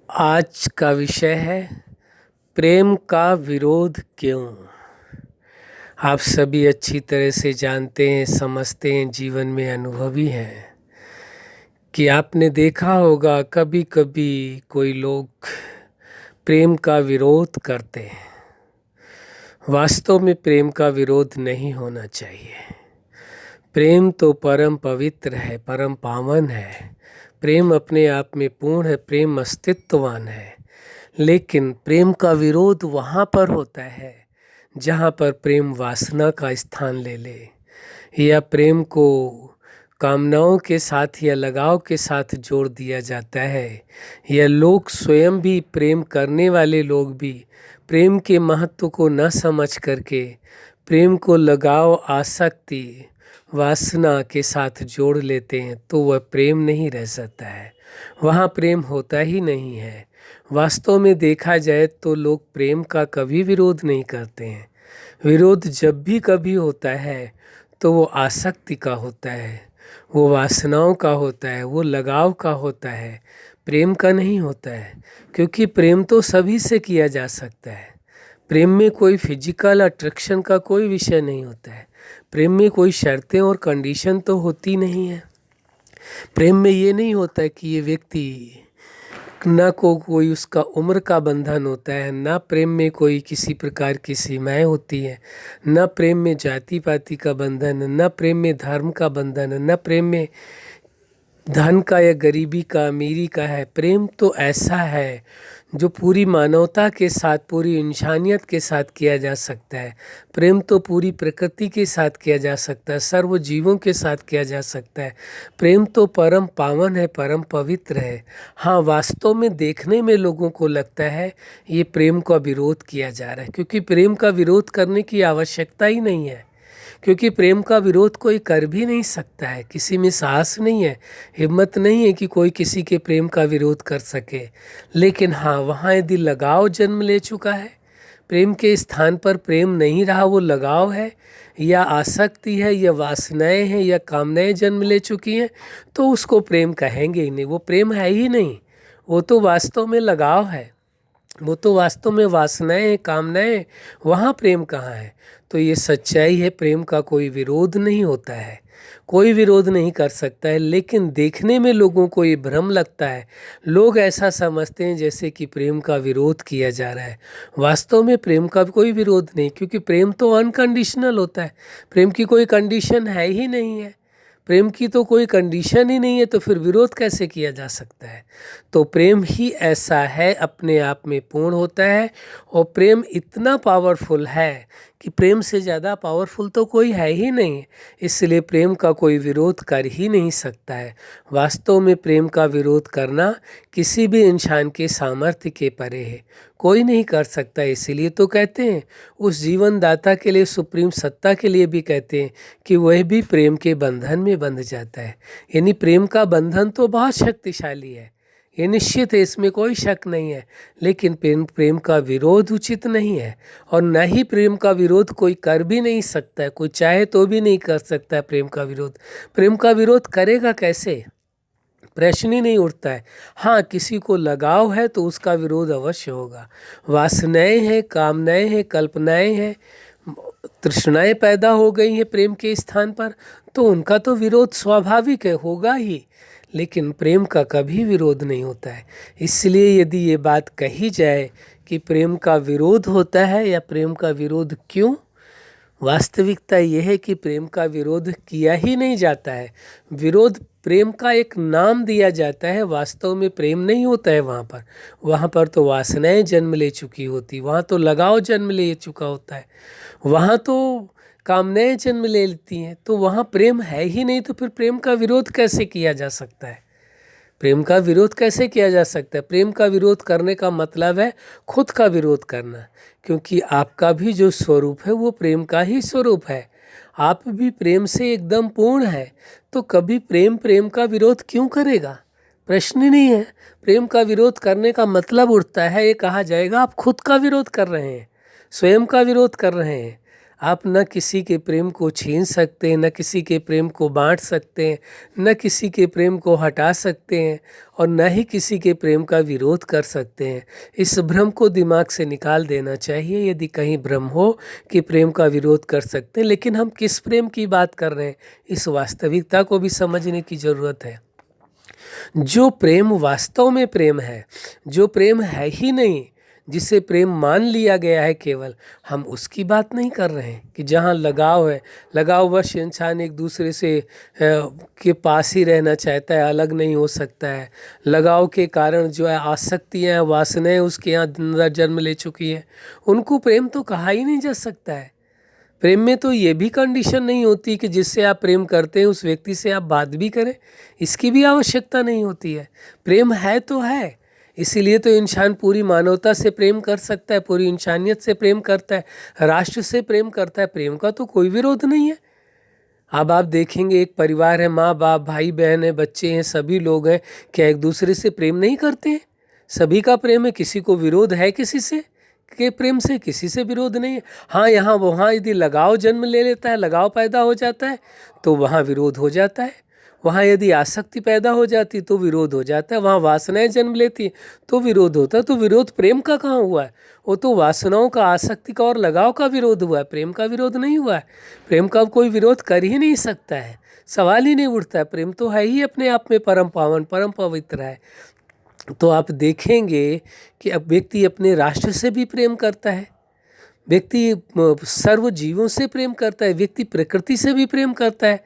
आज का विषय है प्रेम का विरोध क्यों। आप सभी अच्छी तरह से जानते हैं, समझते हैं, जीवन में अनुभवी हैं कि आपने देखा होगा कभी कभी कोई लोग प्रेम का विरोध करते हैं। वास्तव में प्रेम का विरोध नहीं होना चाहिए। प्रेम तो परम पवित्र है, परम पावन है। प्रेम अपने आप में पूर्ण है, प्रेम अस्तित्ववान है। लेकिन प्रेम का विरोध वहाँ पर होता है जहाँ पर प्रेम वासना का स्थान ले ले, या प्रेम को कामनाओं के साथ या लगाव के साथ जोड़ दिया जाता है, या लोग स्वयं भी, प्रेम करने वाले लोग भी प्रेम के महत्व को न समझ करके प्रेम को लगाव, आसक्ति, वासना के साथ जोड़ लेते हैं, तो वह प्रेम नहीं रह सकता है। वहाँ प्रेम होता ही नहीं है। वास्तव में देखा जाए तो लोग प्रेम का कभी विरोध नहीं करते हैं। विरोध जब भी कभी होता है तो वो आसक्ति का होता है, वो वासनाओं का होता है, वो लगाव का होता है, प्रेम का नहीं होता है। क्योंकि प्रेम तो सभी से किया जा सकता है। प्रेम में कोई फिजिकल अट्रैक्शन का कोई विषय नहीं होता है। प्रेम में कोई शर्तें और कंडीशन तो होती नहीं है। प्रेम में ये नहीं होता है कि ये व्यक्ति, न कोई उसका उम्र का बंधन होता है, न प्रेम में कोई किसी प्रकार की सीमाएं होती हैं, न प्रेम में जाति पाति का बंधन, न प्रेम में धर्म का बंधन, न प्रेम में धन का या गरीबी का, अमीरी का है। प्रेम तो ऐसा है जो पूरी मानवता के साथ, पूरी इंसानियत के साथ किया जा सकता है। प्रेम तो पूरी प्रकृति के साथ किया जा सकता है, सर्व जीवों के साथ किया जा सकता है। प्रेम तो परम पावन है, परम पवित्र है। हाँ, वास्तव में देखने में लोगों को लगता है ये प्रेम का विरोध किया जा रहा है, क्योंकि प्रेम का विरोध करने की आवश्यकता ही नहीं है। क्योंकि प्रेम का विरोध कोई कर भी नहीं सकता है। किसी में साहस नहीं है, हिम्मत नहीं है कि कोई किसी के प्रेम का विरोध कर सके। लेकिन हाँ, वहाँ यदि लगाव जन्म ले चुका है, प्रेम के स्थान पर प्रेम नहीं रहा, वो लगाव है या आसक्ति है या वासनाएं हैं या कामनाएं जन्म ले चुकी हैं, तो उसको प्रेम कहेंगे ही नहीं। वो प्रेम है ही नहीं, वो तो वास्तव में लगाव है, वो तो वास्तव में वासनाएं, कामनाएं। वहाँ प्रेम कहाँ है? तो ये सच्चाई है, प्रेम का कोई विरोध नहीं होता है, कोई विरोध नहीं कर सकता है। लेकिन देखने में लोगों को ये भ्रम लगता है, लोग ऐसा समझते हैं जैसे कि प्रेम का विरोध किया जा रहा है। वास्तव में प्रेम का कोई विरोध नहीं, क्योंकि प्रेम तो अनकंडीशनल होता है। प्रेम की कोई कंडीशन है ही नहीं है। प्रेम की तो कोई कंडीशन ही नहीं है, तो फिर विरोध कैसे किया जा सकता है? तो प्रेम ही ऐसा है, अपने आप में पूर्ण होता है। और प्रेम इतना पावरफुल है कि प्रेम से ज़्यादा पावरफुल तो कोई है ही नहीं। इसलिए प्रेम का कोई विरोध कर ही नहीं सकता है। वास्तव में प्रेम का विरोध करना किसी भी इंसान के सामर्थ्य के परे है, कोई नहीं कर सकता। इसीलिए तो कहते हैं, उस जीवन दाता के लिए, सुप्रीम सत्ता के लिए भी कहते हैं कि वह भी प्रेम के बंधन में बंध जाता है। यानी प्रेम का बंधन तो बहुत शक्तिशाली है, ये निश्चित है, इसमें कोई शक नहीं है। लेकिन प्रेम का विरोध उचित नहीं है, और न ही प्रेम का विरोध कोई कर भी नहीं सकता है। कोई चाहे तो भी नहीं कर सकता है प्रेम का विरोध। प्रेम का विरोध करेगा कैसे? प्रश्न ही नहीं उठता है। हाँ, किसी को लगाव है तो उसका विरोध अवश्य होगा। वासनाएं हैं, कामनाएं हैं, कल्पनाएं हैं, तृष्णाएं पैदा हो गई हैं प्रेम के स्थान पर, तो उनका तो विरोध स्वाभाविक है, होगा ही। लेकिन प्रेम का कभी विरोध नहीं होता है। इसलिए यदि ये बात कही जाए कि प्रेम का विरोध होता है या प्रेम का विरोध क्यों, वास्तविकता यह है कि प्रेम का विरोध किया ही नहीं जाता है। विरोध प्रेम का एक नाम दिया जाता है, वास्तव में प्रेम नहीं होता है वहाँ पर तो वासनाएं जन्म ले चुकी होती, वहाँ तो लगाव जन्म ले चुका होता है, वहाँ तो कामनाएं जन्म ले लेती हैं। तो वहाँ प्रेम है ही नहीं, तो फिर प्रेम का विरोध कैसे किया जा सकता है? प्रेम का विरोध कैसे किया जा सकता है? प्रेम का विरोध करने का मतलब है खुद का विरोध करना, क्योंकि आपका भी जो स्वरूप है वो प्रेम का ही स्वरूप है। आप भी प्रेम से एकदम पूर्ण है, तो कभी प्रेम का विरोध क्यों करेगा? प्रश्न ही नहीं है। प्रेम का विरोध करने का मतलब उठता है, ये कहा जाएगा आप खुद का विरोध कर रहे हैं, स्वयं का विरोध कर रहे हैं। आप न किसी के प्रेम को छीन सकते हैं, न किसी के प्रेम को बांट सकते हैं, न किसी के प्रेम को हटा सकते हैं और न ही किसी के प्रेम का विरोध कर सकते हैं। इस भ्रम को दिमाग से निकाल देना चाहिए, यदि कहीं भ्रम हो कि प्रेम का विरोध कर सकते हैं। लेकिन हम किस प्रेम की बात कर रहे हैं, इस वास्तविकता को भी समझने की ज़रूरत है। जो प्रेम वास्तव में प्रेम है, जो प्रेम है ही नहीं, जिसे प्रेम मान लिया गया है केवल, हम उसकी बात नहीं कर रहे हैं कि जहाँ लगाव है, लगाववश इंसान एक दूसरे से के पास ही रहना चाहता है, अलग नहीं हो सकता है। लगाव के कारण जो है आसक्तियाँ, वासनाएं उसके यहाँ अंदर जन्म ले चुकी है, उनको प्रेम तो कहा ही नहीं जा सकता है। प्रेम में तो ये भी कंडीशन नहीं होती कि जिससे आप प्रेम करते हैं उस व्यक्ति से आप बात भी करें, इसकी भी आवश्यकता नहीं होती है। प्रेम है तो है, इसीलिए तो इंसान पूरी मानवता से प्रेम कर सकता है, पूरी इंसानियत से प्रेम करता है, राष्ट्र से प्रेम करता है। प्रेम का तो कोई विरोध नहीं है। अब आप देखेंगे एक परिवार है, माँ बाप, भाई बहन है, बच्चे हैं, सभी लोग हैं, क्या एक दूसरे से प्रेम नहीं करते हैं? सभी का प्रेम है, किसी को विरोध है किसी से के प्रेम से? किसी से विरोध नहीं है। हाँ, यहाँ वहाँ यदि लगाव जन्म ले लेता है, लगाव पैदा हो जाता है तो वहाँ विरोध हो जाता है। वहाँ यदि आसक्ति पैदा हो जाती तो विरोध हो जाता है। वहाँ वासनाएं जन्म लेती तो विरोध होता है। तो विरोध प्रेम का कहाँ हुआ है? वो तो वासनाओं का, आसक्ति का और लगाव का विरोध हुआ है, प्रेम का विरोध नहीं हुआ है। प्रेम का कोई विरोध कर ही नहीं सकता है, सवाल ही नहीं उठता है। प्रेम तो है ही अपने आप में परम पावन, परम पवित्र है। तो आप देखेंगे कि अब व्यक्ति अपने राष्ट्र से भी प्रेम करता है, व्यक्ति सर्व जीवों से प्रेम करता है, व्यक्ति प्रकृति से भी प्रेम करता है।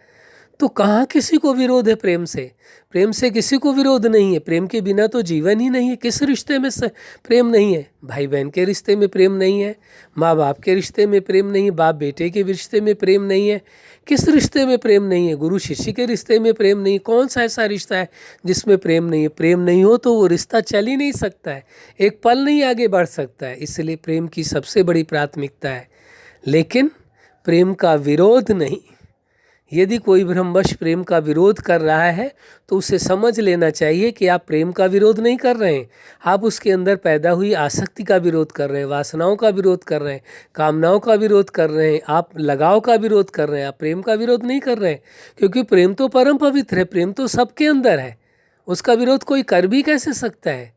तो कहाँ किसी को विरोध है प्रेम से? प्रेम से किसी को विरोध नहीं है। प्रेम के बिना तो जीवन ही नहीं है। किस रिश्ते में प्रेम नहीं है? भाई बहन के रिश्ते में प्रेम नहीं है, माँ बाप के रिश्ते में प्रेम नहीं है, बाप बेटे के रिश्ते में प्रेम नहीं है। किस रिश्ते में प्रेम नहीं है? गुरु शिष्य के रिश्ते में प्रेम नहीं है। कौन सा ऐसा रिश्ता है जिसमें प्रेम नहीं है? प्रेम नहीं हो तो वो रिश्ता चल ही नहीं सकता है, एक पल नहीं आगे बढ़ सकता है। इसलिए प्रेम की सबसे बड़ी प्राथमिकता है, लेकिन प्रेम का विरोध नहीं। यदि कोई भ्रमवश प्रेम का विरोध कर रहा है तो उसे समझ लेना चाहिए कि आप प्रेम का विरोध नहीं कर रहे हैं, आप उसके अंदर पैदा हुई आसक्ति का विरोध कर रहे हैं, वासनाओं का विरोध कर रहे हैं, कामनाओं का विरोध कर रहे हैं, आप लगाव का विरोध कर रहे हैं, आप प्रेम का विरोध नहीं कर रहे हैं। क्योंकि प्रेम तो परम पवित्र है, प्रेम तो सबके अंदर है, उसका विरोध कोई कर भी कैसे सकता है?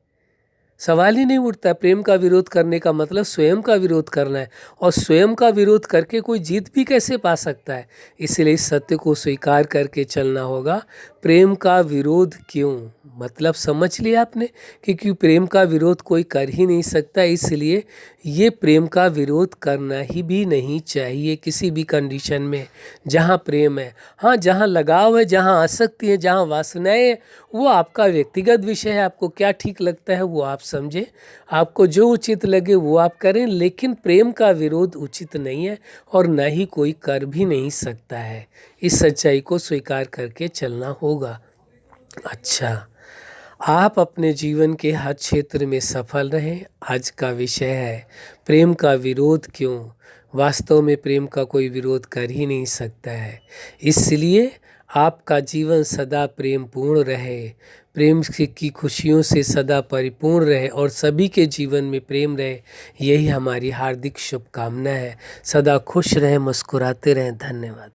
सवाल ही नहीं उठता। प्रेम का विरोध करने का मतलब स्वयं का विरोध करना है, और स्वयं का विरोध करके कोई जीत भी कैसे पा सकता है? इसलिए इस सत्य को स्वीकार करके चलना होगा। प्रेम का विरोध क्यों, मतलब समझ लिया आपने, क्योंकि प्रेम का विरोध कोई कर ही नहीं सकता। इसलिए ये प्रेम का विरोध करना ही भी नहीं चाहिए किसी भी कंडीशन में। जहाँ प्रेम है, हाँ, जहाँ लगाव है, जहाँ आसक्ति है, जहाँ वासनाएं है, वो आपका व्यक्तिगत विषय है। आपको क्या ठीक लगता है वो आप समझें, आपको जो उचित लगे वो आप करें, लेकिन प्रेम का विरोध उचित नहीं है और न ही कोई कर भी नहीं सकता है। इस सच्चाई को स्वीकार करके चलना होगा। अच्छा, आप अपने जीवन के हर क्षेत्र में सफल रहें। आज का विषय है प्रेम का विरोध क्यों। वास्तव में प्रेम का कोई विरोध कर ही नहीं सकता है। इसलिए आपका जीवन सदा प्रेम पूर्ण रहे, प्रेम की खुशियों से सदा परिपूर्ण रहे और सभी के जीवन में प्रेम रहे, यही हमारी हार्दिक शुभकामना है। सदा खुश रहें, मुस्कुराते रहें। धन्यवाद।